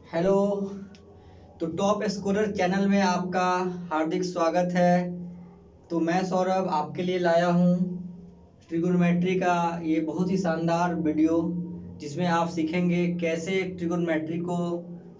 Hello. तो top scorer channel में आपका हार्दिक स्वागत है। तो मैं सौरभ आपके लिए लाया हूँ ट्रिगोनोमेट्री का ये बहुत ही शानदार वीडियो, जिसमें आप सीखेंगे कैसे ट्रिगोनोमेट्री को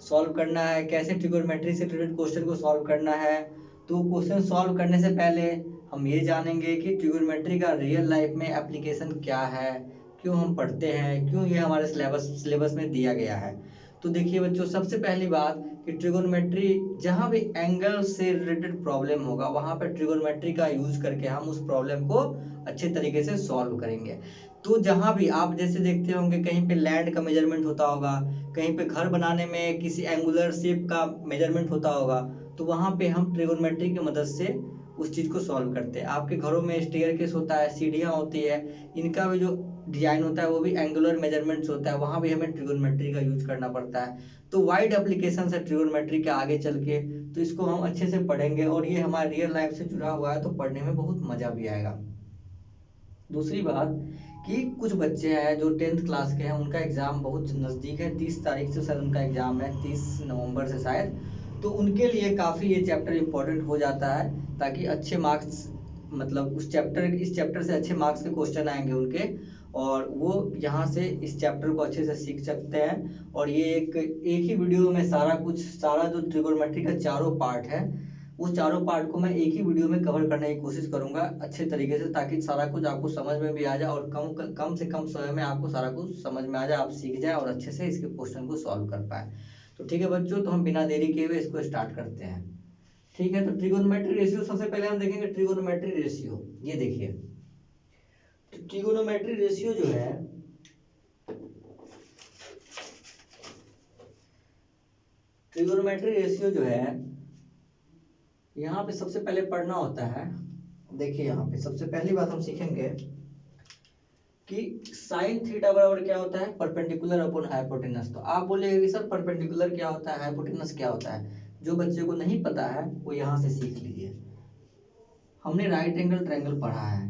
सॉल्व करना है, कैसे ट्रिगोनोमेट्री से रिलेटेड क्वेश्चन को सॉल्व करना है। तो क्वेश्चन सॉल्व करने से पहले हम ये जानेंगे कि ट्रिगोनोमेट्री का रियल लाइफ में एप्लीकेशन क्या है, क्यों हम पढ़ते हैं, क्यों ये हमारे सिलेबस में दिया गया है। तो देखिए बच्चों, सबसे पहली बात कि ट्रिगोनोमेट्री जहाँ भी एंगल से रिलेटेड प्रॉब्लम होगा वहाँ पर ट्रिगोनोमेट्री का यूज करके हम उस प्रॉब्लम को अच्छे तरीके से सॉल्व करेंगे। तो जहाँ भी आप जैसे देखते होंगे कहीं पे लैंड का मेजरमेंट होता होगा, कहीं पे घर बनाने में किसी एंगुलर शेप का मेजरमेंट होता होगा, तो वहाँ पे हम ट्रिगोनोमेट्री की मदद से उस चीज़ को सॉल्व करते हैं। आपके घरों में स्टेयरकेस होता है, सीढ़ियाँ होती है, इनका भी जो डिजाइन होता है वो भी एंगुलर मेजरमेंट्स होता है, वहाँ भी हमें ट्रिगोनोमेट्री का यूज करना पड़ता है। तो वाइड एप्लीकेशन है ट्रिगोनोमेट्री के आगे चल के, तो इसको हम अच्छे से पढ़ेंगे और ये हमारे रियल लाइफ से जुड़ा हुआ है, तो पढ़ने में बहुत मजा भी आएगा। दूसरी बात कि कुछ बच्चे हैं जो 10th क्लास के हैं, उनका एग्ज़ाम बहुत नज़दीक है, 30 तारीख से शायद उनका एग्ज़ाम है, 30 नवंबर से शायद। तो उनके लिए काफ़ी ये चैप्टर इम्पोर्टेंट हो जाता है, ताकि अच्छे मार्क्स, मतलब इस चैप्टर से अच्छे मार्क्स के क्वेश्चन आएंगे उनके, और वो यहाँ से इस चैप्टर को अच्छे से सीख सकते हैं। और ये एक ही वीडियो में सारा जो ट्रिगोनोमेट्री का चारों पार्ट है, उस चारों पार्ट को मैं एक ही वीडियो में कवर करने की कोशिश करूंगा अच्छे तरीके से, ताकि सारा कुछ आपको समझ में भी आ जाए और कम से कम समय में आपको सारा कुछ समझ में आ जाए, आप सीख जाए और अच्छे से इसके क्वेश्चन को सॉल्व कर पाए। तो ठीक है बच्चों, तो हम बिना देरी किए हुए इसको स्टार्ट करते हैं। ठीक है, तो ट्रिगोनोमेट्री रेशियो सबसे पहले हम देखेंगे। ट्रिगोनोमेट्री रेशियो, ये देखिए, तो ट्रिगोनोमेट्री रेशियो जो है, ट्रिगोनोमेट्री रेशियो जो है, यहाँ पे सबसे पहले पढ़ना होता है। देखिए यहाँ पे सबसे पहली बात हम सीखेंगे कि साइन थीटा बराबर क्या होता है, परपेंडिकुलर अपॉन हाइपोटेनस। तो आप बोलेंगे कि सर परपेंडिकुलर क्या होता है, हाइपोटेनस क्या होता है। जो बच्चे को नहीं पता है वो यहाँ से सीख लीजिए। हमने राइट एंगल ट्रायंगल पढ़ा है,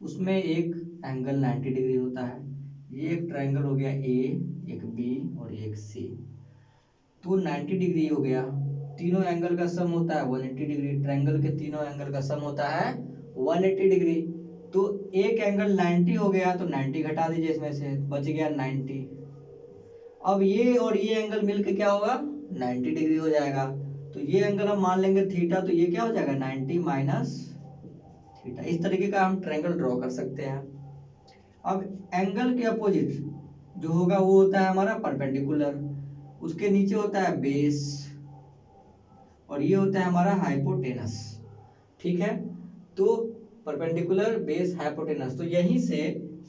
उसमें एक एंगल 90 डिग्री होता है। ये एक ट्रायंगल हो गया ए, एक बी और एक सी, तो 90 डिग्री हो गया। तीनों एंगल का सम होता है 180 डिग्री, ट्रायंगल के तीनों एंगल का सम होता है 180 डिग्री। तो एक एंगल 90 हो गया, तो 90 घटा दीजिए, इसमें से बच गया 90। अब ये और ये एंगल मिलके क्या होगा, 90 डिग्री हो जाएगा। तो ये एंगल हम मान लेंगे थीटा, तो ये क्या हो जाएगा 90 माइनस थीटा। इस तरीके का हम ट्रायंगल ड्रॉ कर सकते हैं। अब एंगल के अपोजिट जो होगा वो होता है हमारा परपेंडिकुलर, उसके नीचे होता है बेस, और ये होता है हमारा हाइपोटेनस। ठीक है, तो परपेंडिकुलर बेस हाइपोटेनस, तो यहीं से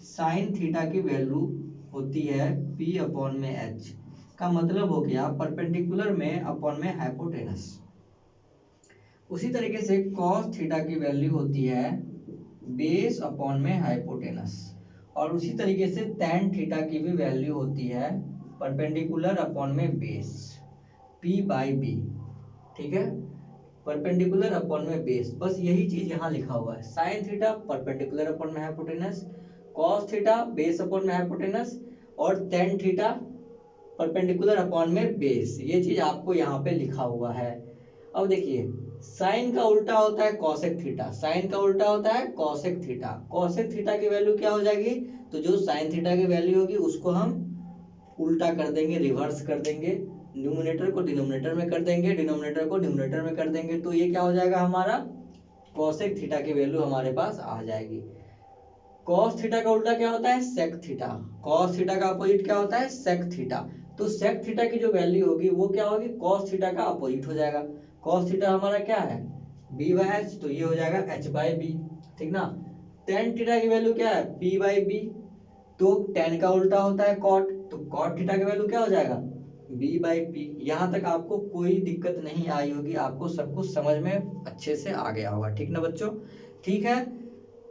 साइन थीटा की वैल्यू होती है p अपॉन में h, का मतलब हो गया परपेंडिकुलर में अपॉन में हाइपोटेनस। उसी तरीके से cos थीटा की वैल्यू होती है बेस अपॉन में हाइपोटेनस, और उसी तरीके से tan थीटा की भी वैल्यू होती है परपेंडिकुलर अपॉन में बेस, p बाई b। ठीक है, परपेंडिकुलर अपॉन में बेस, बस यही चीज यहाँ लिखा हुआ है। साइन थीटा परपेंडिकुलर अपॉन में hypotenuse, cos theta base upon में हाइपोटेनस, और टेन थीटा परपेंडिकुलर अपॉन में बेस, ये चीज आपको यहाँ पे लिखा हुआ है। अब देखिए, साइन का उल्टा होता है कॉसेक थीटा, साइन का उल्टा होता है कॉसेक थीटा। कॉसेक थीटा की वैल्यू क्या हो जाएगी, तो जो साइन थीटा की वैल्यू होगी उसको हम उल्टा कर देंगे, रिवर्स कर देंगे, न्यूमिनेटर को डिनोमिनेटर में कर देंगे, डिनोमिनेटर को न्यूमिनेटर में कर देंगे, तो ये क्या हो जाएगा हमारा कॉसेक थीटा की वैल्यू हमारे पास आ जाएगी। कॉस थीटा का उल्टा क्या होता है, सेक थीटा। कॉस थीटा का अपोजिट क्या होता है, सेक थीटा। तो सेक थीटा की जो वैल्यू होगी वो क्या होगी, कॉस थीटा का अपोजिट हो जाएगा। कॉस थीटा हमारा क्या है, बी बाई एच, तो ये हो जाएगा एच बाई बी। ठीक ना। टेन थीटा की वैल्यू क्या है, पी बाई बी, तो टेन का उल्टा होता है कॉट, तो कॉट थीटा की वैल्यू क्या हो जाएगा, बी बाई पी। यहाँ तक आपको कोई दिक्कत नहीं आई होगी, आपको सब कुछ समझ में अच्छे से आ गया होगा। ठीक ना बच्चों, ठीक है।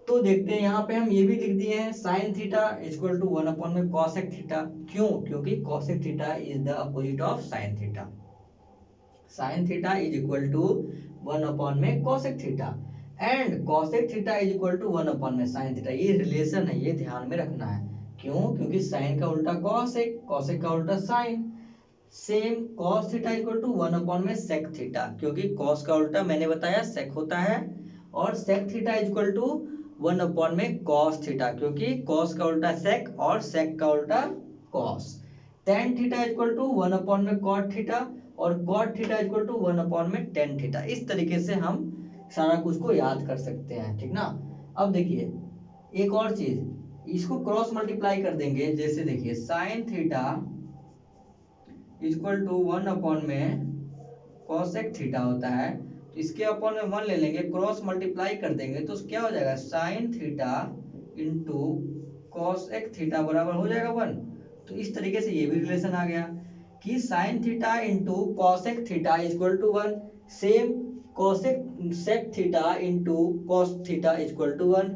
तो देखते हैं, यहाँ पे हम ये भी लिख दिए हैं sine theta equal to 1 upon में कॉसेक थीटा। क्यों, क्योंकि cosec theta is the opposite of sine theta. Sine theta is equal to 1 upon में cosec theta, and cosec theta is equal to 1 upon में साइन थीटा। ये relation है, ये ध्यान में रखना है। क्यों, क्योंकि साइन का उल्टा कॉसेक, कॉसेक का उल्टा sine. Same cos theta equal to 1 में सेक थीटा, क्योंकि कॉस का उल्टा मैंने बताया सेक होता है, और सेक थीटा इक्वल टू 1 में कॉस थीटा, क्योंकि कॉस का उल्टा सेक और सेक का उल्टा cos. Tan theta equal to 1 में कॉट थीटा, और कॉट थीटा इक्वल टू 1 में टेन थीटा। इस तरीके से हम सारा कुछ को याद कर सकते हैं, ठीक ना। अब देखिए एक और चीज, इसको क्रॉस मल्टीप्लाई कर देंगे। जैसे देखिए साइन थीटा इक्वल टू 1 में कॉसेक थीटा होता है, तो इसके अपॉन में 1 ले लेंगे, क्रॉस मल्टीप्लाई कर देंगे तो क्या हो जाएगा, sign theta into cosec theta बराबर हो जाएगा 1। तो इस तरीके से ये भी रिलेशन आ गया कि sine theta into cosec theta equal to 1, same cosec sec theta into cos theta equal to 1,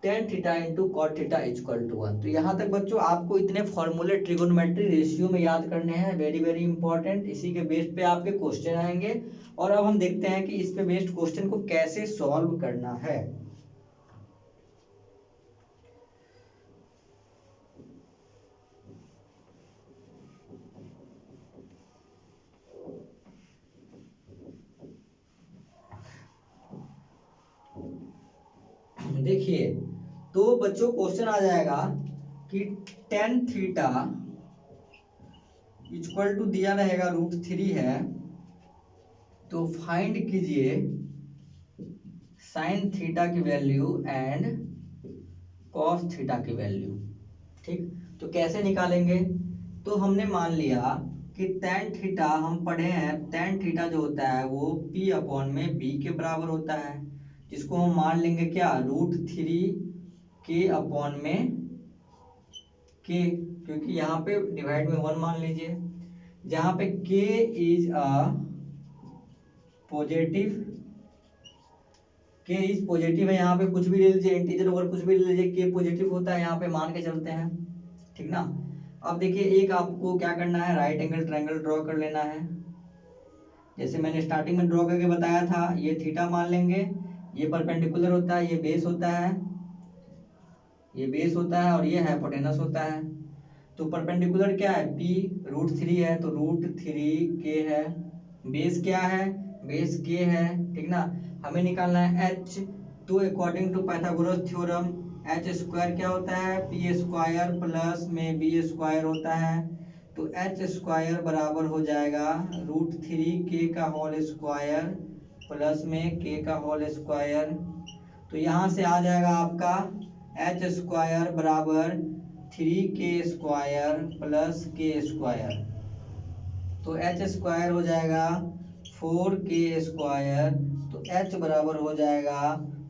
tan theta into cot theta equal to 1। तो यहाँ तक बच्चों आपको इतने फॉर्मूले ट्रिगोनोमेट्री रेशियो में याद करने हैं, वेरी वेरी इंपॉर्टेंट। इसी के बेस पे आपके क्वेश्चन आएंगे, और अब हम देखते हैं कि इस पे बेस्ड क्वेश्चन को कैसे सॉल्व करना है। देखिए तो बच्चों क्वेश्चन आ जाएगा कि टेन थीटा इक्वल टू दिया रहेगा √3 है, तो फाइंड कीजिए साइन थीटा की वैल्यू एंड कॉस थीटा की वैल्यू। ठीक, तो कैसे निकालेंगे, तो हमने मान लिया कि tan थीटा, हम पढ़े हैं tan थीटा जो होता है वो p अपॉन में b के बराबर होता है, जिसको हम मान लेंगे क्या, √3 k अपॉन में k, क्योंकि यहाँ पे डिवाइड में 1 मान लीजिए, जहाँ पे k is a positive, k is positive है, यहाँ पे कुछ भी ले लीजिए, इंटीजर ओवर कुछ भी ले लीजिए, k पॉजिटिव होता है, यहाँ पे मान के चलते हैं, ठीक ना। अब देखिए एक आपको क्या करना है, राइट एंगल ट्रायंगल ड्रॉ कर लेना है। जैसे मैंने स्टार्टिंग में ड्रॉ करके बताया था, ये थीटा मान लेंगे, ये परपेंडिकुलर होता है, ये बेस होता है, ये बेस होता है, और ये हाइपोटेनस होता है। तो परपेंडिकुलर क्या है, p √3 है, तो √3 k है। बेस क्या है, बेस k है, ठीक ना। हमें निकालना है h, तो according to Pythagoras theorem H square क्या होता है, पी स्क्वायर प्लस में बी स्क्वायर होता है, तो एच स्क्वायर बराबर हो जाएगा √3 k का होल स्क्वायर प्लस में k का होल स्क्वायर। तो यहाँ से आ जाएगा आपका एच स्क्वायर बराबर 3k² प्लस k², तो एच स्क्वायर हो जाएगा 4k², तो एच बराबर हो जाएगा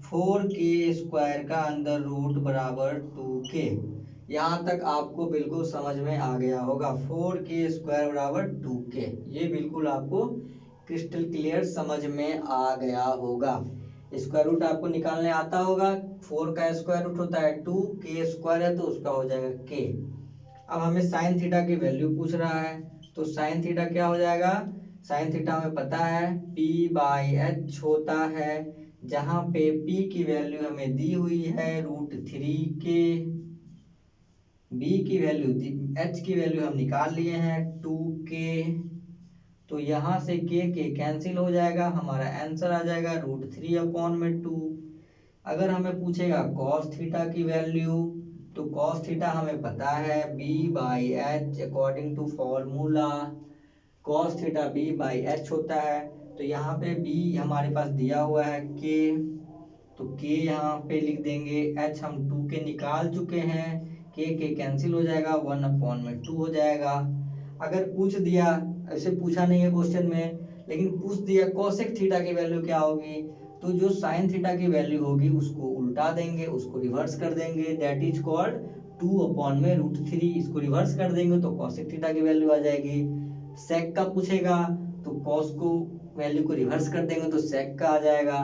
4k² का अंदर रूट बराबर 2k। यहाँ तक आपको बिल्कुल समझ में आ गया होगा, 4k² बराबर 2k, ये बिल्कुल आपको क्रिस्टल क्लियर समझ में आ गया होगा। स्क्वायर रूट आपको निकालने आता होगा, 4 का स्क्वायर रूट होता है 2, k² है तो उसका हो जाएगा k। अब हमें साइन थीटा की वैल्यू पूछ रहा है, तो साइन थीटा क्या हो जाएगा, साइन थीटा हमें पता है p/h होता है, जहां पे p की वैल्यू हमें दी हुई है √3k, b की वैल्यू, h की वैल्यू हम निकाल लिए हैं 2k, तो यहाँ से k कैंसिल हो जाएगा, हमारा आंसर आ जाएगा √3/2। अगर हमें पूछेगा कॉस थीटा की वैल्यू, तो कॉस थीटा हमें पता है b/h according to formula, cos theta b/h होता है। तो यहाँ पे b हमारे पास दिया हुआ है k, तो k यहाँ पे लिख देंगे, h हम 2k निकाल चुके हैं, k कैंसिल हो जाएगा, 1/2 हो जाएगा। अगर पूछ दिया, ऐसे पूछा नहीं है क्वेश्चन में, लेकिन पूछ दिया कोसेक थीटा की वैल्यू क्या होगी, तो जो साइन थीटा की वैल्यू होगी उसको उल्टा देंगे, उसको रिवर्स कर देंगे, दैट इज कॉल्ड 2/√3। इसको रिवर्स कर देंगे तो कोसेक थीटा की वैल्यू आ जाएगी। सेक का पूछेगा तो कॉस को वैल्यू को रिवर्स कर देंगे तो सेक का आ जाएगा।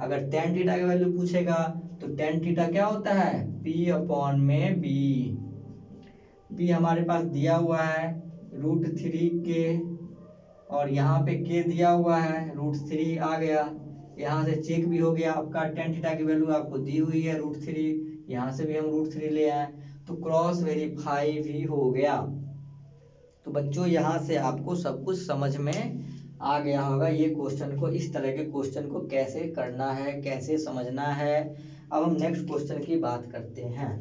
अगर टेन थीटा की वैल्यू पूछेगा तो टेन थीटा क्या होता है, p/b, p हमारे पास दिया हुआ है √3k, और यहाँ पे k दिया हुआ है √3 आ गया, यहाँ से चेक भी हो गया, आपका टेन थीटा की वैल्यू आपको दी हुई है √3, यहाँ से भी हम √3 ले आए, तो क्रॉस वेरीफाई भी हो गया। तो बच्चों यहाँ से आपको सब कुछ समझ में आ गया होगा, ये क्वेश्चन को, इस तरह के क्वेश्चन को कैसे करना है, कैसे समझना है। अब हम नेक्स्ट क्वेश्चन की बात करते हैं।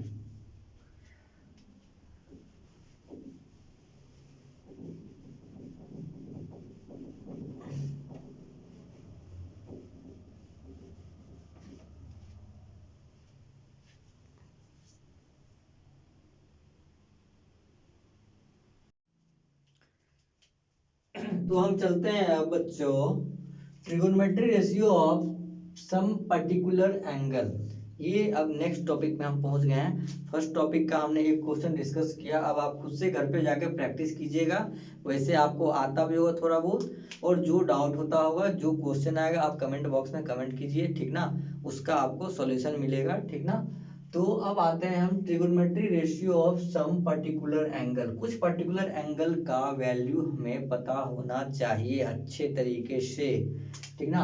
तो हम चलते हैं अब बच्चों trigonometry ratio of some particular angle. ये अब नेक्स्ट टॉपिक में हम पहुंच गए हैं। फर्स्ट टॉपिक का हमने एक क्वेश्चन डिस्कस किया, अब आप खुद से घर पे जाके प्रैक्टिस कीजिएगा, वैसे आपको आता भी होगा थोड़ा बहुत, और जो डाउट होता होगा, जो क्वेश्चन आएगा, आप कमेंट बॉक्स में कमेंट कीजिए, ठीक ना, उसका आपको सॉल्यूशन मिलेगा, ठीक ना। तो अब आते हैं हम trigonometry ratio of some particular angle. कुछ पर्टिकुलर एंगल का वैल्यू हमें पता होना चाहिए अच्छे तरीके से, ठीक ना।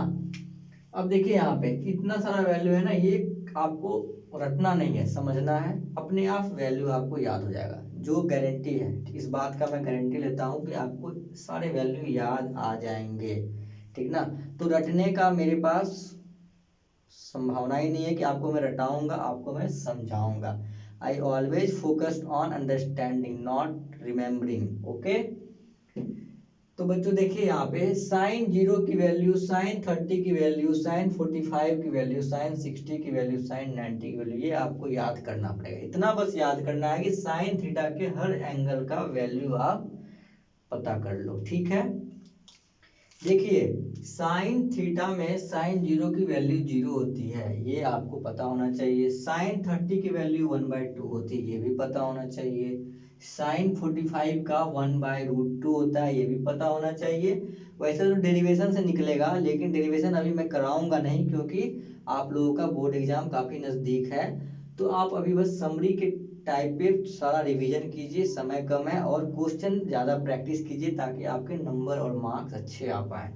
अब देखिए यहाँ पे इतना सारा वैल्यू है ना, ये आपको रटना नहीं है, समझना है, अपने आप वैल्यू आपको याद हो जाएगा, जो गारंटी है, इस बात का मैं गारंटी लेता हूँ कि आपको सारे वैल्यू याद आ जाएंगे, ठीक ना। तो रटने का मेरे पास संभावना ही नहीं है कि आपको मैं रटाऊंगा, आपको मैं समझाऊंगा। I always focused on understanding not remembering, okay. तो बच्चों देखिए यहाँ पे साइन 0 की वैल्यू, साइन 30 की वैल्यू, साइन 45 की वैल्यू, साइन 60 की वैल्यू, साइन 90 की वैल्यू, ये आपको याद करना पड़ेगा। इतना बस याद करना है कि साइन थीटा के हर एंगल का वैल्यू आप पता कर लो, ठीक है। देखिए साइन थीटा में साइन 0 की वैल्यू 0 होती है, ये आपको पता होना चाहिए। साइन 30 की वैल्यू 1/2 होती है, ये भी पता होना चाहिए। साइन 45 का 1/√2 होता है, ये भी पता होना चाहिए। वैसे तो डेरिवेशन से निकलेगा, लेकिन डेरिवेशन अभी मैं कराऊंगा नहीं, क्योंकि आप लोगों का बोर्ड एग्जाम काफी नजदीक है। तो आप अभी बस समरी के टाइप पे सारा रिवीजन कीजिए, समय कम है, और क्वेश्चन ज़्यादा प्रैक्टिस कीजिए ताकि आपके नंबर और मार्क्स अच्छे आ पाए।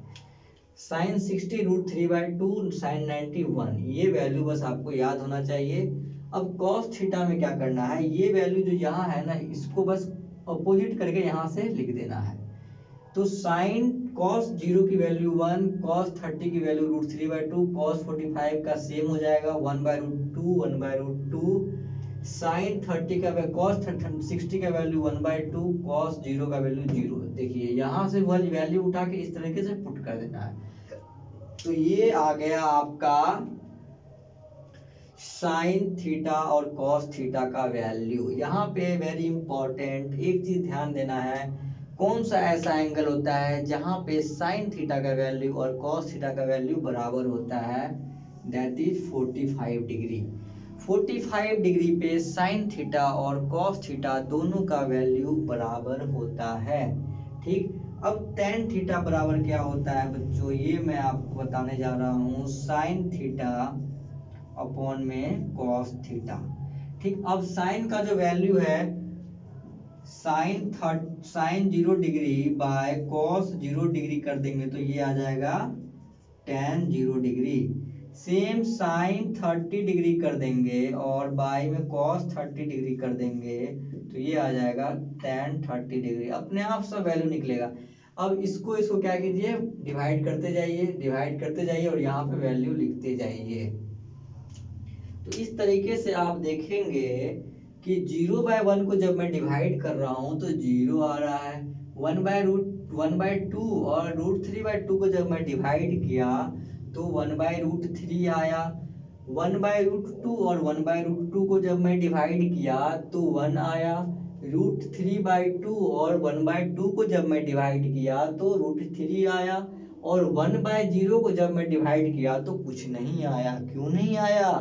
साइन 60√3/2, साइन 91, ये वैल्यू बस आपको याद होना चाहिए। अब कॉस थीटा में क्या करना है, ये वैल्यू जो यहाँ है ना, इसको बस अपोजिट करके यहाँ से लिख देना है। तो साइन कॉस 0 की वैल्यू 1, कॉस 30 की वैल्यू √3/2, कॉस 45 का सेम हो जाएगा 1/√2, 1/√2। साइन 30 का कॉस 60 का वैल्यू 1/2, कॉस 0 का वैल्यू 0। देखिए यहाँ से वह वैल्यू उठा के इस तरीके से पुट कर देना है। तो ये आ गया आपका साइन थीटा और कॉस थीटा का वैल्यू। यहाँ पे वेरी इंपॉर्टेंट एक चीज ध्यान देना है, कौन सा ऐसा एंगल होता है जहां पे साइन थीटा का वैल्यू और कॉस थीटा का वैल्यू बराबर होता है, दैट इज 45 डिग्री। 45 डिग्री पे साइन थीटा और कॉस थीटा दोनों का वैल्यू बराबर होता है, ठीक। अब टेन थीटा बराबर क्या होता है बच्चों, ये मैं आपको बताने जा रहा हूँ, साइन थीटा अपॉन में कॉस थीटा, ठीक। अब साइन का जो वैल्यू है, sine 0 degree by cos 0 degree कर देंगे तो ये आ जाएगा tan 0 degree. Same sine 30 degree कर देंगे और बाई में कॉस 30 डिग्री कर देंगे तो ये आ जाएगा टेन 30 डिग्री, अपने आप सब वैल्यू निकलेगा। अब इसको क्या कीजिए, डिवाइड करते जाइए, डिवाइड करते जाइए, और यहाँ पे वैल्यू लिखते जाइए। तो इस तरीके से आप देखेंगे कि 0/1 को जब मैं डिवाइड कर रहा हूं तो 0 आ रहा है, 1/2 और √3/2 को जब मैं डिवाइड किया तो 1/√3 आया। 1/√2 और 1/√2 को जब मैं डिवाइड किया तो 1 आया। √3/2 और 1/2 को जब मैं डिवाइड किया तो √3 आया। और 1/0 को जब मैं डिवाइड किया तो कुछ नहीं आया। क्यों नहीं आया,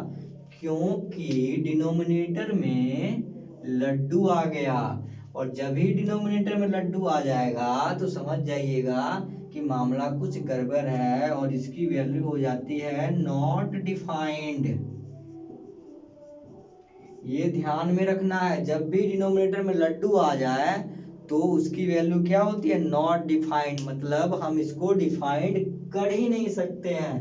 क्योंकि डिनोमिनेटर में लड्डू आ गया, और जब ही डिनोमिनेटर में लड्डू आ जाएगा तो समझ जाइएगा कि मामला कुछ गड़बड़ है और इसकी वैल्यू हो जाती है नॉट डिफाइंड। ये ध्यान में रखना है, जब भी डिनोमिनेटर में लड्डू आ जाए तो उसकी वैल्यू क्या होती है, नॉट डिफाइंड, मतलब हम इसको डिफाइंड कर ही नहीं सकते हैं,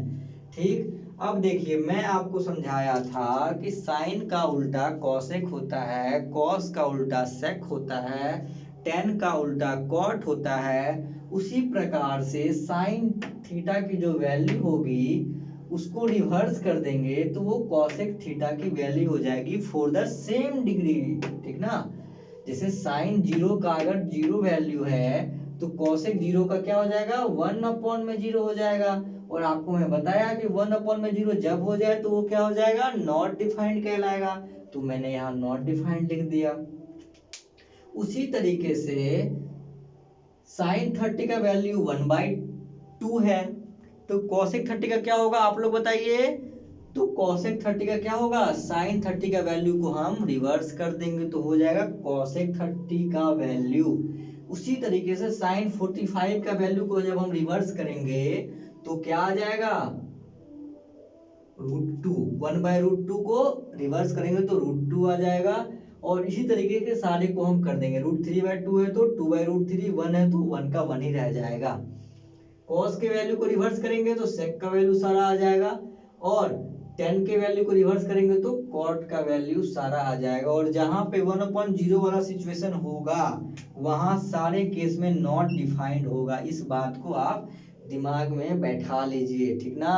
ठीक। अब देखिए मैं आपको समझाया था कि साइन का उल्टा कॉसेक होता है, कॉस का उल्टा सेक होता है, टेन का उल्टा कॉट होता है, उसी प्रकार से साइन थीटा की जो वैल्यू होगी उसको रिवर्स कर देंगे तो वो कॉसेक थीटा की वैल्यू हो जाएगी फॉर द सेम डिग्री। ठीक ना, जैसे साइन जीरो का अगर जीरो वैल्यू है तो कॉसेक जीरो का क्या हो जाएगा, 1/0 हो जाएगा। और आपको मैं बताया कि 1/0 जब हो जाए तो वो क्या हो जाएगा, नॉट डिफाइंड कहलाएगा। तो मैंने यहाँ नॉट डिफाइंड लिख दिया। उसी तरीके से साइन 30 का वैल्यू 1/2 है, तो कॉसेक 30 का क्या होगा आप लोग बताइए। तो कॉसेक 30 का क्या होगा, साइन 30 का वैल्यू को हम रिवर्स कर देंगे तो हो जाएगा कॉसेक 30 का वैल्यू। उसी तरीके से साइन 45 का वैल्यू को जब हम रिवर्स करेंगे तो क्या आ जाएगा, √2। 1/√2 को रिवर्स करेंगे तो √2 आ जाएगा। और इसी तरीके के सारे को हम कर देंगे, √3/2 है तो 2/√3, 1 है तो 1 का 1 ही रह जाएगा। कॉस के वैल्यू को रिवर्स करेंगे तो सेक का वैल्यू सारा आ जाएगा, और टेन के वैल्यू को रिवर्स करेंगे तो कॉट का वैल्यू सारा आ जाएगा। और जहां पे 1/0 वाला सिचुएशन होगा वहां सारे केस में नॉट डिफाइंड होगा। इस बात को आप दिमाग में बैठा लीजिए, ठीक ना।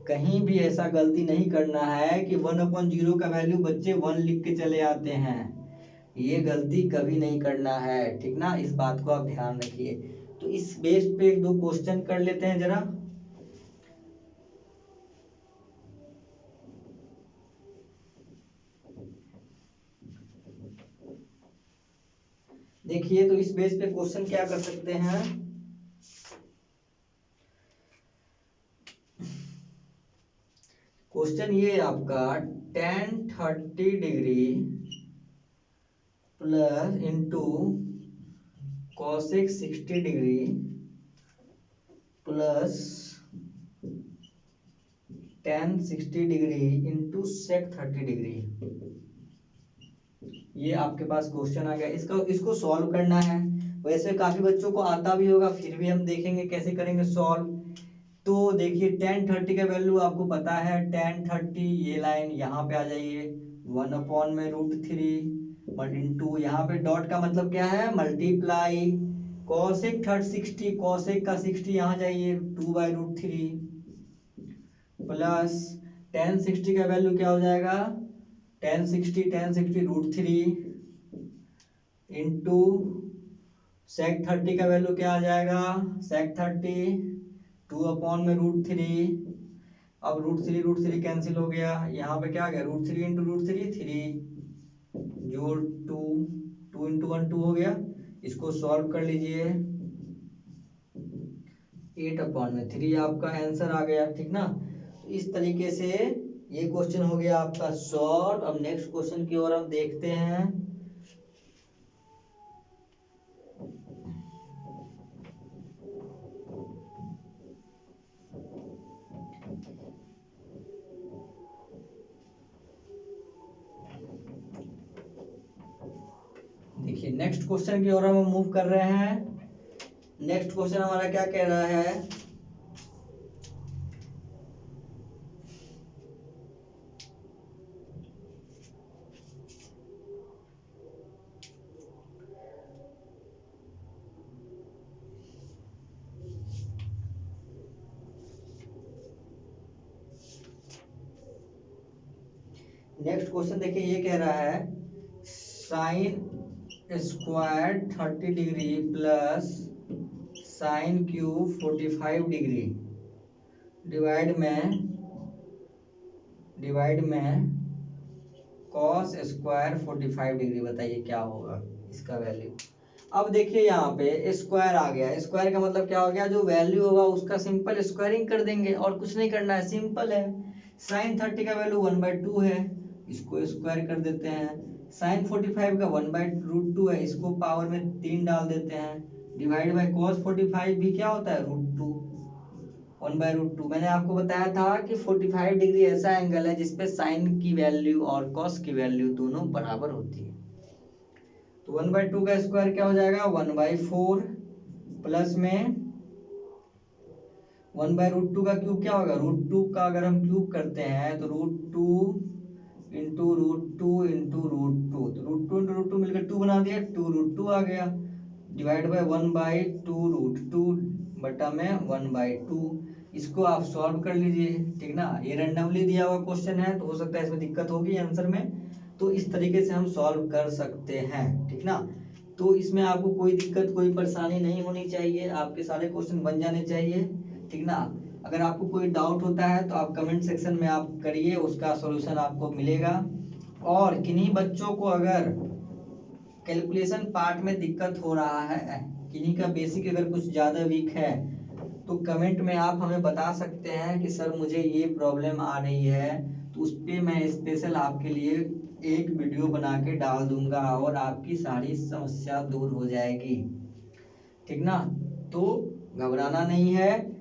कहीं भी ऐसा गलती नहीं करना है कि 1/0 का वैल्यू बच्चे 1 लिख के चले आते हैं, ये गलती कभी नहीं करना है, ठीक ना। इस बात को आप ध्यान रखिए। तो इस बेस पे एक दो क्वेश्चन कर लेते हैं जरा। देखिए तो इस बेस पे क्वेश्चन क्या कर सकते हैं। क्वेश्चन ये आपका tan 30 degree plus into cosec 60 degree plus tan 60 degree into sec 30 degree, ये आपके पास क्वेश्चन आ गया। इसको सॉल्व करना है। वैसे काफी बच्चों को आता भी होगा, फिर भी हम देखेंगे कैसे करेंगे सॉल्व। तो देखिए tan 30 का वैल्यू आपको पता है, tan 30 ये लाइन यहाँ पे आ जाइए 1/√3 इंटू यहाँ पे डॉट का मतलब क्या है, मल्टीप्लाई कॉसेक 60, कॉसेक का 60 यहाँ जाइए 2/√3 प्लस tan 60 का वैल्यू क्या हो जाएगा, tan 60 √3 इंटू सेक 30 का वैल्यू क्या आ जाएगा, सेक 30 2/√3। अब √3 कैंसिल हो गया, यहाँ पे क्या आ गया, √3 इंटू √3 3 जोड़ 2, 2 इंटू 1 2 हो गया। इसको सॉल्व कर लीजिए, 8/3 आपका आंसर आ गया, ठीक ना। तो इस तरीके से ये क्वेश्चन हो गया आपका सॉल्व। अब नेक्स्ट क्वेश्चन की ओर हम देखते हैं। देखिए नेक्स्ट क्वेश्चन की ओर हम मूव कर रहे हैं। नेक्स्ट क्वेश्चन हमारा क्या कह रहा है, नेक्स्ट क्वेश्चन देखिए ये कह रहा है sine square 30 degree plus sine cube 45 degree divide में कॉस स्क्वायर 45 डिग्री, बताइए क्या होगा इसका वैल्यू। अब देखिए यहाँ पे स्क्वायर आ गया, स्क्वायर का मतलब क्या हो गया, जो वैल्यू होगा उसका सिंपल स्क्वायरिंग कर देंगे और कुछ नहीं करना है, सिंपल है। साइन 30 का वैल्यू 1/2 है, इसको स्क्वायर कर देते हैं। साइन 45 का 1/√2 है, इसको पावर में 3 डाल देते हैं। डिवाइड बाय कॉस 45 भी क्या होता है, √2, 1/√2। मैंने आपको बताया था कि 45 डिग्री ऐसा एंगल है जिसपे साइन की वैल्यू और कॉस की वैल्यू दोनों बराबर होती है। तो 1/2 का स्क्वायर क्या हो जाएगा, 1/4 प्लस में 1/√2 का क्यूब क्या होगा, √2 का अगर हम क्यूब करते हैं तो √2 इंटू √2 इंटू √2, तो √2 इंटू √2 मिलकर 2 बना दिया, 2√2 आ गया। Divide by 1/2√2/1/2। इसको आप सॉल्व कर लीजिए, ठीक ना। ये रैंडमली दिया हुआ क्वेश्चन है तो हो सकता है इसमें दिक्कत होगी आंसर में, तो इस तरीके से हम सॉल्व कर सकते हैं, ठीक ना। तो इसमें आपको कोई दिक्कत कोई परेशानी नहीं होनी चाहिए, आपके सारे क्वेश्चन बन जाने चाहिए, ठीक ना। अगर आपको कोई डाउट होता है तो आप कमेंट सेक्शन में आप करिए, उसका सॉल्यूशन आपको मिलेगा। और किन्हीं बच्चों को अगर कैलकुलेशन पार्ट में दिक्कत हो रहा है, किन्हीं का बेसिक अगर कुछ ज़्यादा वीक है, तो कमेंट में आप हमें बता सकते हैं कि सर मुझे ये प्रॉब्लम आ रही है, तो उस पर मैं स्पेशल आपके लिए एक वीडियो बना के डाल दूंगा और आपकी सारी समस्या दूर हो जाएगी, ठीक ना। तो घबराना नहीं है,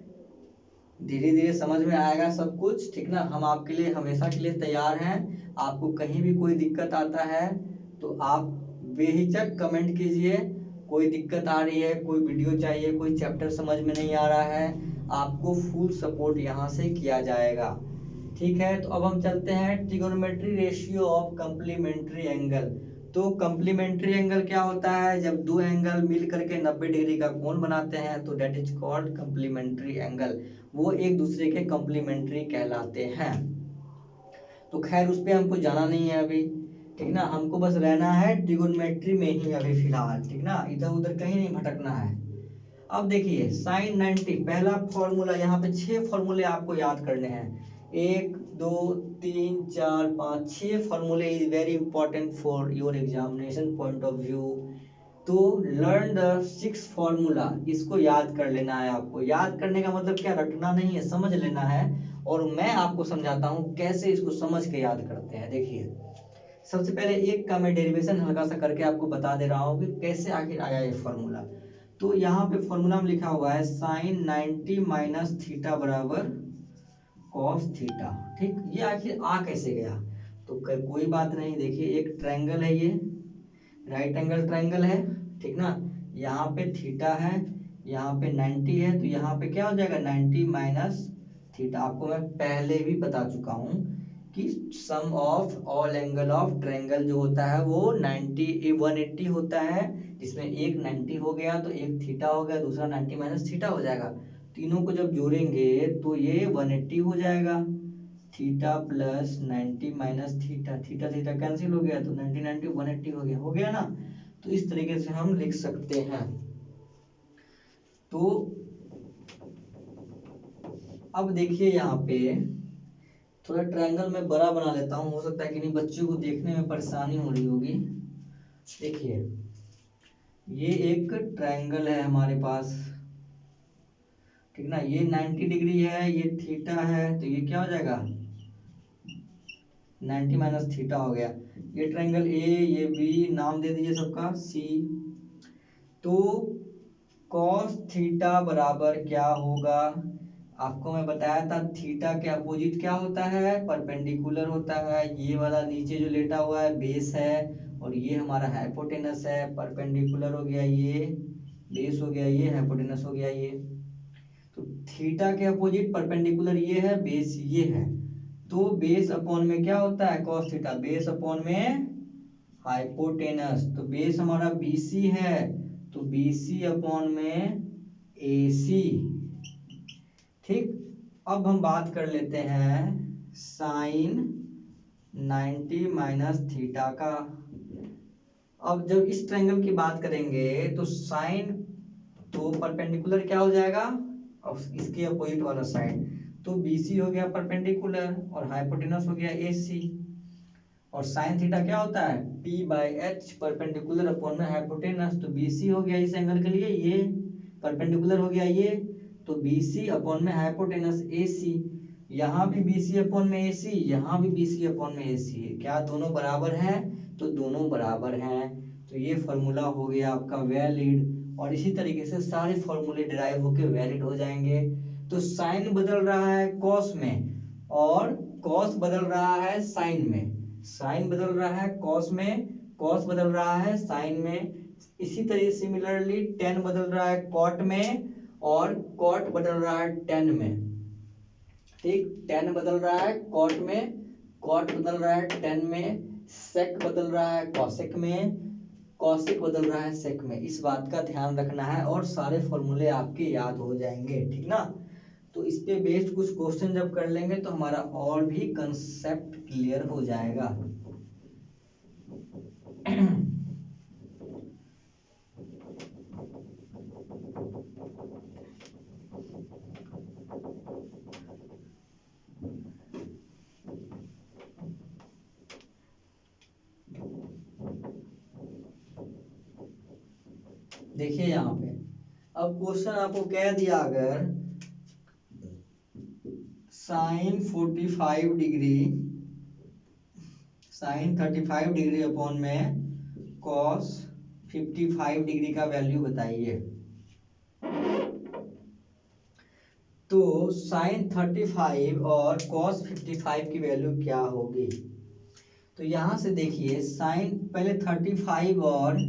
धीरे धीरे समझ में आएगा सब कुछ, ठीक ना। हम आपके लिए हमेशा के लिए तैयार हैं। आपको कहीं भी कोई दिक्कत आता है तो आप बेहिचक कमेंट कीजिए, कोई दिक्कत आ रही है, कोई वीडियो चाहिए, कोई चैप्टर समझ में नहीं आ रहा है, आपको फुल सपोर्ट यहाँ से किया जाएगा, ठीक है। तो अब हम चलते हैं trigonometry ratio of complementary angle. तो कंप्लीमेंट्री एंगल क्या होता है, जब दो एंगल मिल करके 90 डिग्री का कोण बनाते हैं तो that is called complementary angle, वो एक दूसरे के कंप्लीमेंट्री कहलाते हैं। तो खैर उस पर हमको जाना नहीं है अभी, ठीक ना। हमको बस रहना है ट्रिगोनोमेट्री में ही अभी फिलहाल, ठीक ना, इधर उधर कहीं नहीं भटकना है। अब देखिए साइन 90, पहला फॉर्मूला, यहाँ पे 6 फॉर्मूले आपको याद करने हैं, 1 2 3 4 5 6 फॉर्मूले is very important for your examination point of view. तो लर्न द 6 फॉर्मूला, इसको याद कर लेना है आपको। याद करने का मतलब क्या, रटना नहीं है, समझ लेना है। और मैं आपको समझाता हूँ कैसे इसको समझ के याद करते हैं। देखिए सबसे पहले एक का मैं डेरिवेशन हल्का सा करके आपको बता दे रहा हूँ कि कैसे आखिर आया ये फॉर्मूला। तो यहाँ पे फॉर्मूला में लिखा हुआ है साइन 90 माइनस थीटा बराबर कॉस थीटा, ठीक। ये आखिर आ कैसे गया, तो कोई बात नहीं, देखिए एक ट्रायंगल है, ये राइट एंगल ट्रायंगल है, ठीक ना। यहाँ पे थीटा है, यहाँ पे 90 है, तो यहाँ पे क्या हो जाएगा 90 माइनस थीटा। आपको मैं पहले भी बता चुका हूँ कि sum of all angle of triangle जो होता है वो 180 होता है, जिसमें एक 90 हो गया तो एक थीटा हो गया, दूसरा 90 माइनस थीटा हो जाएगा। तीनों को जब जोड़ेंगे तो ये 180 हो जाएगा, theta plus 90 minus theta, theta theta cancel हो गया तो 90 90 180 हो गया ना। तो इस तरीके से हम लिख सकते हैं। तो अब देखिए यहाँ पे थोड़ा ट्रायंगल में बड़ा बना लेता हूँ, हो सकता है कि नहीं बच्चों को देखने में परेशानी हो रही होगी। देखिए ये एक ट्रायंगल है हमारे पास, ठीक ना। ये 90 डिग्री है, ये थीटा है, तो ये क्या हो जाएगा 90 माइनस थीटा हो गया। ये ट्रायंगल ए, ये बी, नाम दे दीजिए सबका सी। तो कॉस थीटा बराबर क्या होगा, आपको मैं बताया था थीटा के अपोजिट क्या होता है, परपेंडिकुलर होता है। ये वाला नीचे जो लेटा हुआ है बेस है, और ये हमारा हाइपोटेनस है। परपेंडिकुलर हो गया ये, बेस हो गया ये, हाइपोटेनस हो गया ये। तो थीटा के अपोजिट परपेंडिकुलर ये है, बेस ये है। तो बेस अपॉन में क्या होता है कॉस थीटा, बेस अपॉन में हाइपोटेनस। तो बेस हमारा BC है, तो BC अपॉन में AC, ठीक। अब हम बात कर लेते हैं साइन 90 माइनस थीटा का। अब जब इस ट्रायंगल की बात करेंगे तो साइन, तो परपेंडिकुलर क्या हो जाएगा, अब इसके अपोजिट वाला साइड, तो BC हो गया परपेंडिकुलर और हाइपोटेनस हो गया AC। और साइन थीटा क्या होता है P/H, परपेंडिकुलर अपॉन में हाइपोटेनस। तो BC हो गया इस एंगल के लिए, ये परपेंडिकुलर हो गया ये, तो BC अपॉन में हाइपोटेनस AC। यहाँ भी BC अपॉन में AC, यहाँ भी BC अपॉन में AC, क्या दोनों बराबर हैं, तो दोनों बराबर हैं। तो ये फॉर्मूला हो गया आपका वैलिड। और इसी तरीके से सारे फॉर्मूले डिराइव होके वैलिड हो जाएंगे। तो साइन बदल रहा है कॉस में, और कॉस बदल रहा है साइन में, साइन बदल रहा है कॉस में, कॉस बदल रहा है साइन में। इसी तरह सिमिलरली टेन बदल रहा है कॉट में, और कॉट बदल रहा है टेन में, ठीक। टेन बदल रहा है कॉट में, कॉट बदल रहा है टेन में, सेक बदल रहा है कॉसेक में, कॉसेक बदल रहा है सेक में, इस बात का ध्यान रखना है और सारे फॉर्मूले आपके याद हो जाएंगे, ठीक ना। तो इस पे बेस्ड कुछ क्वेश्चन जब कर लेंगे तो हमारा और भी कंसेप्ट क्लियर हो जाएगा। देखिए यहाँ पे अब क्वेश्चन आपको कह दिया, अगर sine 45 degree sine 35 degree upon में कॉस 55 डिग्री का वैल्यू बताइए। तो साइन 35 और कॉस 55 की वैल्यू क्या होगी। तो यहां से देखिए साइन पहले 35 और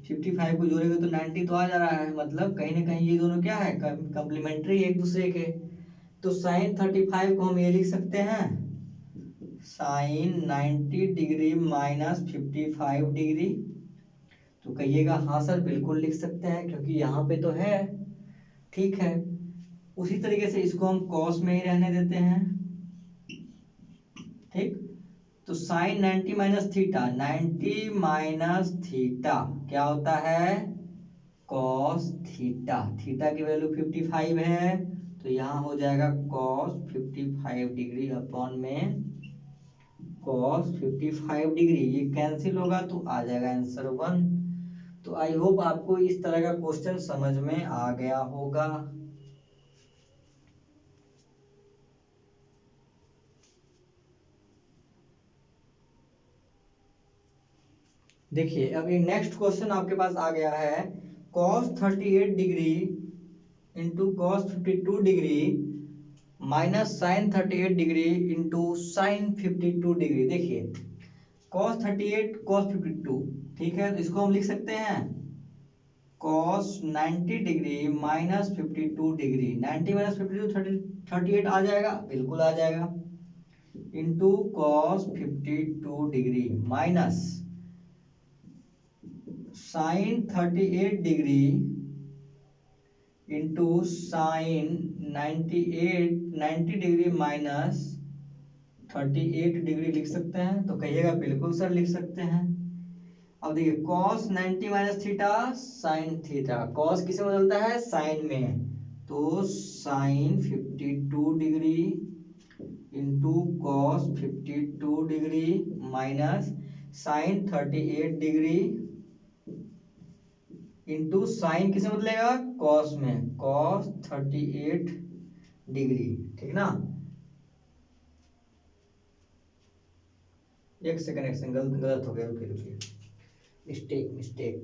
55 को जोड़ेंगे तो 90 तो आ जा रहा है, मतलब कहीं ना कहीं ये दोनों क्या है, कॉम्प्लीमेंट्री एक दूसरे के। तो साइन 35 को हम ये लिख सकते हैं साइन 90 डिग्री माइनस 55 डिग्री। तो कहिएगा हाँ सर बिल्कुल लिख सकते हैं क्योंकि यहाँ पे तो है, ठीक है। उसी तरीके से इसको हम कॉस में ही रहने देते हैं, ठीक। तो sine 90 minus theta, 90 minus theta क्या होता है, कॉस थीटा। थीटा की वैल्यू 55 है तो यहाँ हो जाएगा कॉस 55 डिग्री अपॉन में कॉस 55 डिग्री। ये कैंसिल होगा तो आ जाएगा आंसर 1। तो आई होप आपको इस तरह का क्वेश्चन समझ में आ गया होगा। देखिए अब ये नेक्स्ट क्वेश्चन आपके पास आ गया है, cos 38 degree into cos 52 degree minus sine 38 degree into sine 52 degree. देखिए cos 38 cos 52, ठीक है, तो इसको हम लिख सकते हैं cos 90 degree minus 52 degree. 90 minus 52 38 आ जाएगा, बिल्कुल आ जाएगा, into cos 52 degree minus sine 38 degree into sine 90 degree minus 38 degree लिख सकते हैं। तो कहिएगा बिल्कुल सर लिख सकते हैं। अब देखिए cos 90 minus theta sine theta, cos किसे बदलता है, साइन में, तो sine 52 degree into cos 52 degree minus sine 38 degree into sine किसे बदलेगा, कॉस में, कॉस 38 डिग्री, ठीक ना। एक सेकंड गलत हो गया, रुकिए रुकिए, मिस्टेक।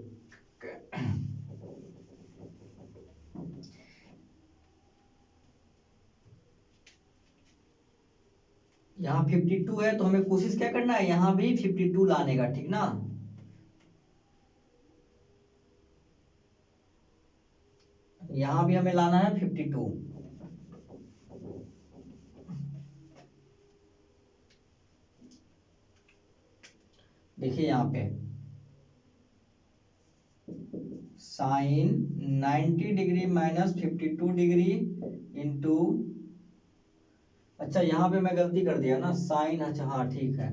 यहाँ 52 है तो हमें कोशिश क्या करना है, यहाँ भी 52 लाने का, ठीक ना। यहाँ भी हमें लाना है 52। देखिए यहाँ पे sine 90 degree minus 52 degree into, अच्छा यहाँ पे मैं गलती कर दिया ना, साइन, अच्छा हाँ ठीक है,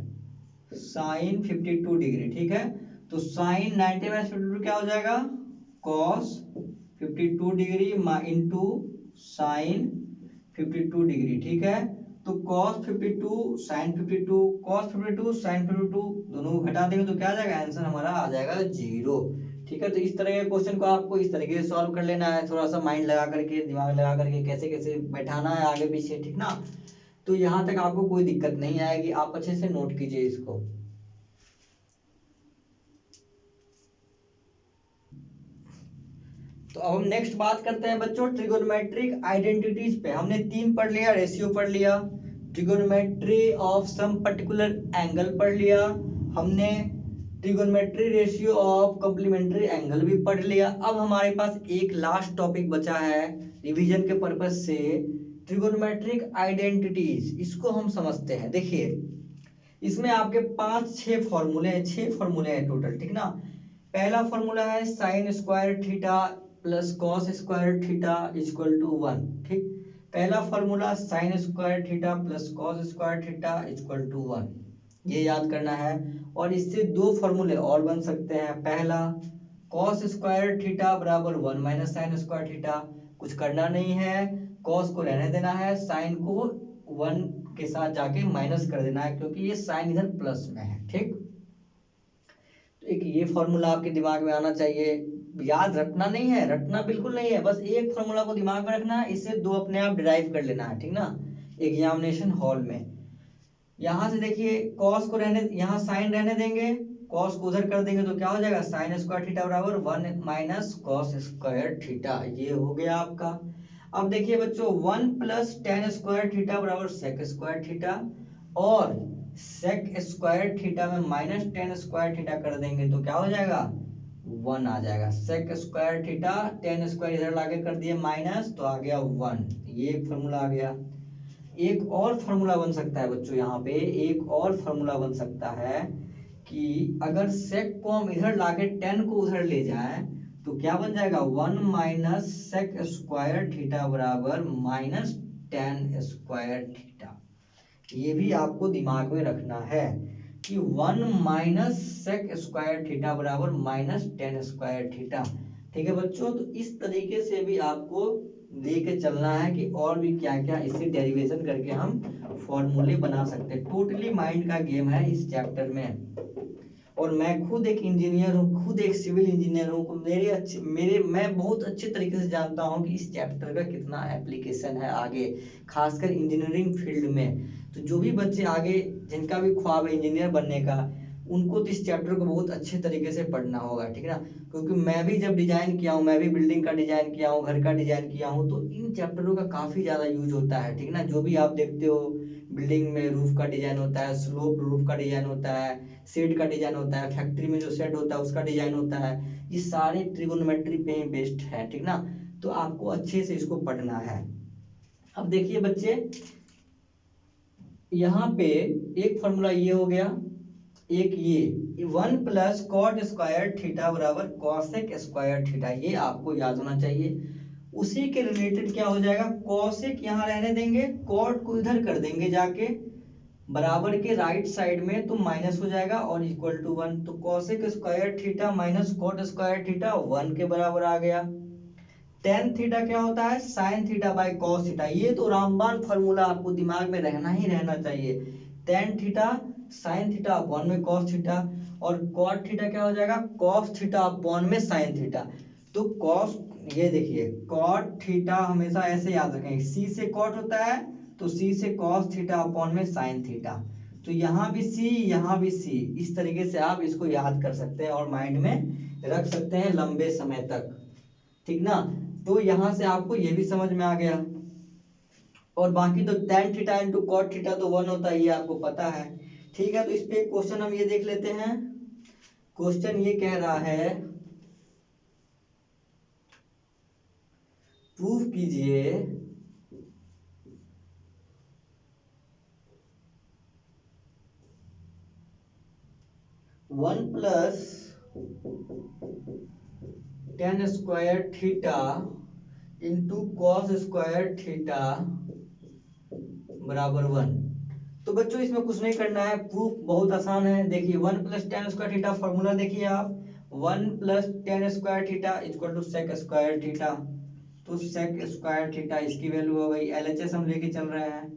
साइन 52 डिग्री, ठीक है। तो साइन 90 माइनस 52 क्या हो जाएगा, cos 52 degree into sine 52 degree, ठीक है। तो cos 52 sin 52 cos 52 sin 52 दोनों को घटा देंगे तो क्या आ जाएगा, आंसर हमारा आ जाएगा 0, ठीक है। तो इस तरह के क्वेश्चन को आपको इस तरीके से सॉल्व कर लेना है, थोड़ा सा माइंड लगा करके, दिमाग लगा करके, कैसे कैसे बैठाना है आगे पीछे, ठीक ना। तो यहाँ तक आपको कोई दिक्कत नहीं आएगी, आप अच्छे से नोट कीजिए इसको। तो अब हम नेक्स्ट बात करते हैं बच्चों ट्रिगोनोमेट्रिक आइडेंटिटीज पे। हमने 3 पढ़ लिया, रेशियो पढ़ लिया, trigonometry of some particular angle पढ़ लिया, हमने trigonometry ratio of complementary angle भी पढ़ लिया। अब हमारे पास एक लास्ट टॉपिक बचा है रिवीजन के पर्पज से, ट्रिगोनोमेट्रिक आइडेंटिटीज, इसको हम समझते हैं। देखिए इसमें आपके 5-6 फॉर्मूले हैं, 6 फॉर्मूले हैं टोटल, ठीक ना। पहला फॉर्मूला है sine square theta plus cos square theta equal to 1। ठीक, पहला formula sine square theta plus cos square theta equal to 1, ये याद करना है। और इससे दो फॉर्मूले और बन सकते हैं। पहला कॉस स्क्वायर थीटा बराबर 1 माइनस साइन स्क्वायर थीटा, कुछ करना नहीं है, कॉस को रहने देना है, साइन को 1 के साथ जाके माइनस कर देना है, क्योंकि ये साइन इधर प्लस में है। ठीक, तो एक ये फॉर्मूला आपके दिमाग में आना चाहिए। याद रखना नहीं है, रटना बिल्कुल नहीं है, बस एक फॉर्मूला को दिमाग में रखना है, इससे दो अपने आप डिराइव कर लेना है। ठीक ना, एग्जामिनेशन हॉल में। यहां से देखिए कॉस को रहने, यहाँ साइन रहने देंगे, कॉस को उधर कर देंगे तो क्या हो जाएगा, साइन स्क्वायर थीटा बराबर 1 माइनस कॉस स्क्वायर थीटा, ये हो गया आपका। अब देखिए बच्चों 1 प्लस टेन स्क्वायर थीटा बराबर सेक स्क्वायर थीटा, और सेक स्क्वायर थीटा में माइनस टेन स्क्वायर थीटा कर देंगे तो क्या हो जाएगा, 1 आ जाएगा। Sec square theta tan square इधर लाके कर दिए माइनस, तो आ गया 1, ये एक फॉर्मूला आ गया। एक और फॉर्मूला बन सकता है बच्चों, यहाँ पे एक और फॉर्मूला बन सकता है कि अगर सेक को हम इधर लाके टेन को उधर ले जाएं तो क्या बन जाएगा, 1 माइनस सेक स्क्वायर थीटा बराबर माइनस टेन स्क्वायर थीटा। ये भी आपको दिमाग में रखना है कि 1 माइनस सेक स्क्वायर थीटा बराबर माइनस टेन स्क्वायर थीटा। ठीक है बच्चों, तो इस तरीके से भी आपको लेके चलना है कि और भी क्या क्या इससे डेरिवेशन करके हम फॉर्मूले बना सकते हैं। टोटली माइंड का गेम है इस चैप्टर में। और मैं खुद एक इंजीनियर हूँ, खुद एक सिविल इंजीनियर हूँ, मैं बहुत अच्छे तरीके से जानता हूँ कि इस चैप्टर का कितना एप्लीकेशन है आगे, खासकर इंजीनियरिंग फील्ड में। तो जो भी बच्चे आगे, जिनका भी ख्वाब है इंजीनियर बनने का, उनको तो इस चैप्टर को बहुत अच्छे तरीके से पढ़ना होगा। ठीक है ना, क्योंकि मैं भी जब डिजाइन किया हूँ, मैं भी बिल्डिंग का डिजाइन किया हूँ, घर का डिजाइन किया हूँ, तो इन चैप्टरों का काफी ज्यादा यूज होता है। ठीक है ना, जो भी आप देखते हो बिल्डिंग में रूफ का डिजाइन होता है, स्लोप रूफ का डिजाइन होता है, शेड का डिजाइन होता है, फैक्ट्री में जो शेड होता है उसका डिजाइन होता है, ये सारे ट्रिगोनोमेट्री पे बेस्ड है। ठीक ना, तो आपको अच्छे से इसको पढ़ना है। अब देखिए बच्चे, यहाँ पे एक फॉर्मूला ये हो गया, एक ये 1 प्लस कॉट स्क्वायर थीटा बराबर कॉसेक स्क्वायर थीटा, ये आपको याद होना चाहिए। उसी के रिलेटेड क्या हो जाएगा, कॉसेक यहाँ रहने देंगे, कॉट को इधर कर देंगे जाके बराबर के राइट साइड में, तो माइनस हो जाएगा और इक्वल टू 1, तो cosec square theta minus cot square theta 1 के बराबर आ गया। टेन थीटा क्या होता है, sine theta by cos theta, ये तो रामबाण फॉर्मूला आपको दिमाग में रहना ही रहना चाहिए। Tan theta sine theta upon में कॉस थीटा, और कॉट थीटा क्या हो जाएगा, कॉस थीटा अपॉन में साइन थीटा। तो कॉस, ये देखिए कॉट थीटा हमेशा ऐसे याद रखेंगे, सी से कॉट होता है तो सी से कॉस थीटा अपॉन में साइन थीटा, तो यहाँ भी सी यहाँ भी सी, इस तरीके से आप इसको याद कर सकते हैं और माइंड में रख सकते हैं लंबे समय तक। ठीक ना, तो यहां से आपको ये भी समझ में आ गया। और बाकी तो tan theta into cot theta तो 1 होता है, ये आपको पता है। ठीक है, तो इस पे क्वेश्चन हम ये देख लेते हैं। क्वेश्चन ये कह रहा है, प्रूफ कीजिए 1 plus tan square theta into cos square theta बराबर 1। तो बच्चों इसमें कुछ नहीं करना है, प्रूफ बहुत आसान है। देखिए 1 plus tan square theta formula देखिए आप, 1 plus tan square theta equal to sec square theta, तो सेक स्क्वायर थीटा इसकी वैल्यू हो गई, एलएचएस हम लेके चल रहे हैं,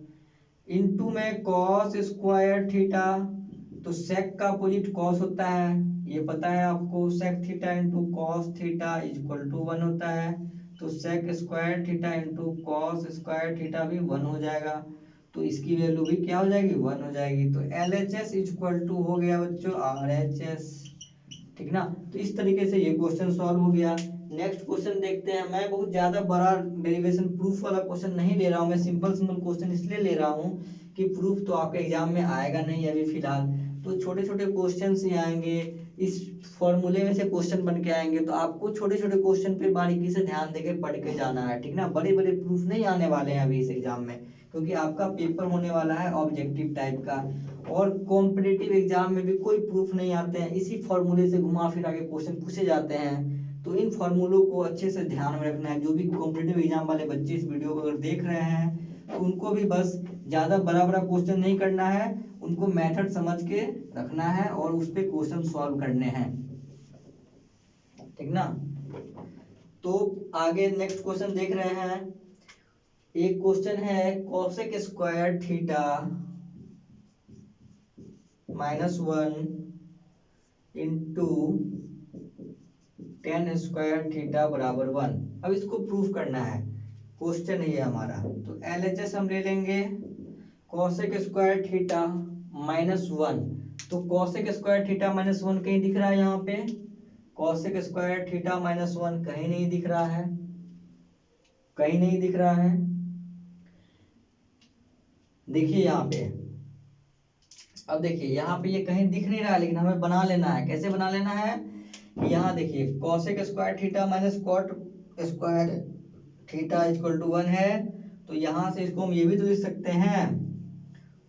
इनटू में कॉस स्क्वायर थीटा, तो सेक का अपोजिट कॉस होता है, ये पता है आपको, sec theta into cos theta equal to 1 होता है, तो sec square theta into cos square theta भी 1 हो जाएगा, तो इसकी वैल्यू भी क्या हो जाएगी, 1 हो जाएगी। तो L H S equal to हो गया बच्चों आर एच एस। ठीक ना, तो इस तरीके से ये क्वेश्चन सॉल्व हो गया। नेक्स्ट क्वेश्चन देखते हैं। मैं बहुत ज्यादा बड़ा डेरिवेशन प्रूफ वाला क्वेश्चन नहीं ले रहा हूँ, मैं सिंपल सिंपल क्वेश्चन इसलिए ले रहा हूँ कि प्रूफ तो आपके एग्जाम में आएगा नहीं अभी फिलहाल, तो छोटे छोटे क्वेश्चन ही आएंगे, इस फॉर्मूले में से क्वेश्चन बन के आएंगे, तो आपको छोटे छोटे क्वेश्चन पे बारीकी से ध्यान देके पढ़ के जाना है। ठीक ना, बड़े बड़े प्रूफ नहीं आने वाले हैं अभी इस एग्जाम में, क्योंकि आपका पेपर होने वाला है ऑब्जेक्टिव टाइप का, और कॉम्पिटिटिव एग्जाम में भी कोई प्रूफ नहीं आते हैं, इसी फॉर्मूले से घुमा फिरा के क्वेश्चन पूछे जाते हैं। तो इन फॉर्मूलों को अच्छे से ध्यान में रखना है। जो भी कॉम्पिटिटिव एग्जाम वाले बच्चे इस वीडियो को अगर देख रहे हैं तो उनको भी बस ज़्यादा बड़ा बड़ा क्वेश्चन नहीं करना है, उनको मेथड समझ के रखना है और उस पर क्वेश्चन सॉल्व करने हैं, ठीक ना। तो आगे नेक्स्ट क्वेश्चन देख रहे हैं। एक क्वेश्चन है cosec square theta -1 into tan square theta बराबर 1। अब इसको प्रूफ करना है, क्वेश्चन है ये हमारा। तो LHS हम ले लेंगे कोसेक स्क्वायर थीटा -1। तो कोसेक स्क्वायर थीटा -1 कहीं दिख रहा है यहाँ पे? कोसेक स्क्वायर थीटा -1 कहीं नहीं दिख रहा है, कहीं नहीं दिख रहा है। देखिए यहाँ पे, अब देखिए यहाँ पे ये कहीं दिख नहीं रहा है, लेकिन हमें बना लेना है। कैसे बना लेना है? यहाँ देखिए cosec square theta minus cot square theta equal to 1 है, तो यहाँ से इसको हम ये भी तो लिख सकते हैं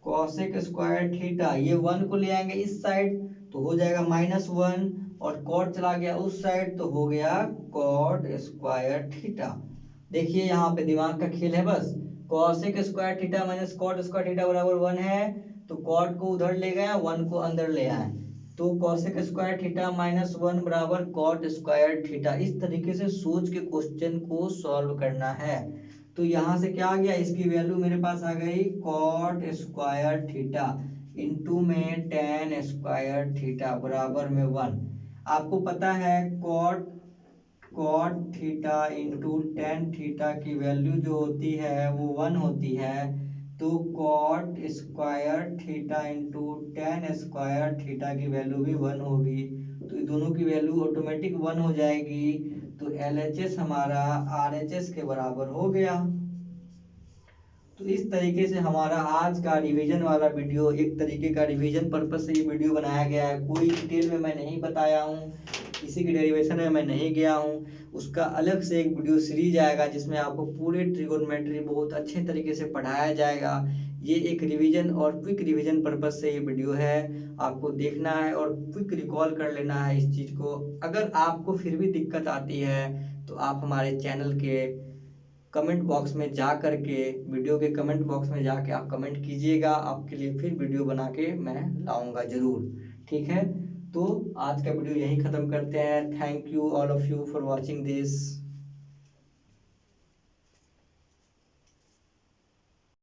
कोसेक स्क्वायर थीटा, ये 1 को ले आएंगे इस साइड तो हो जाएगा -1, और कॉट चला गया उस साइड तो हो गया कॉट स्क्वायर थीटा। देखिए यहाँ पे दिमाग का खेल है बस। Cosec square theta minus cot square theta बराबर 1 है, तो कॉट को उधर ले गया, 1 को अंदर ले आए, तो कोसेक स्क्वायर थीटा -1 बराबर कॉट स्क्वायर थीटा। इस तरीके से सोच के क्वेश्चन को सॉल्व करना है। तो यहाँ से क्या आ गया, इसकी वैल्यू मेरे पास आ गई कॉट स्क्वायर थीटा इंटू में टेन स्क्वायर थीटा बराबर में 1। आपको पता है cot theta into tan theta की वैल्यू जो होती है वो 1 होती है, तो cot square theta into tan square theta की वैल्यू भी 1 होगी, तो दोनों की वैल्यू ऑटोमेटिक 1 हो जाएगी। तो LHS हमारा RHS के बराबर हो गया। तो इस तरीके से हमारा आज का रिवीजन वाला वीडियो, एक तरीके का रिवीजन पर्पस से ये वीडियो बनाया गया है। कोई डिटेल में मैं नहीं बताया हूँ, किसी की डेरिवेशन में मैं नहीं गया हूँ। उसका अलग से एक वीडियो सीरीज आएगा जिसमें आपको पूरे ट्रिगोनोमेट्री बहुत अच्छे तरीके से पढ़ाया जाएगा। ये एक रिवीजन और क्विक रिवीजन पर्पस से ये वीडियो है, आपको देखना है और क्विक रिकॉल कर लेना है इस चीज़ को। अगर आपको फिर भी दिक्कत आती है तो आप हमारे चैनल के कमेंट बॉक्स में जा करके, वीडियो के कमेंट बॉक्स में जाके आप कमेंट कीजिएगा, आपके लिए फिर वीडियो बना के मैं लाऊंगा ज़रूर, ठीक है। तो आज का वीडियो यहीं ख़त्म करते हैं। Thank you all of you for watching this.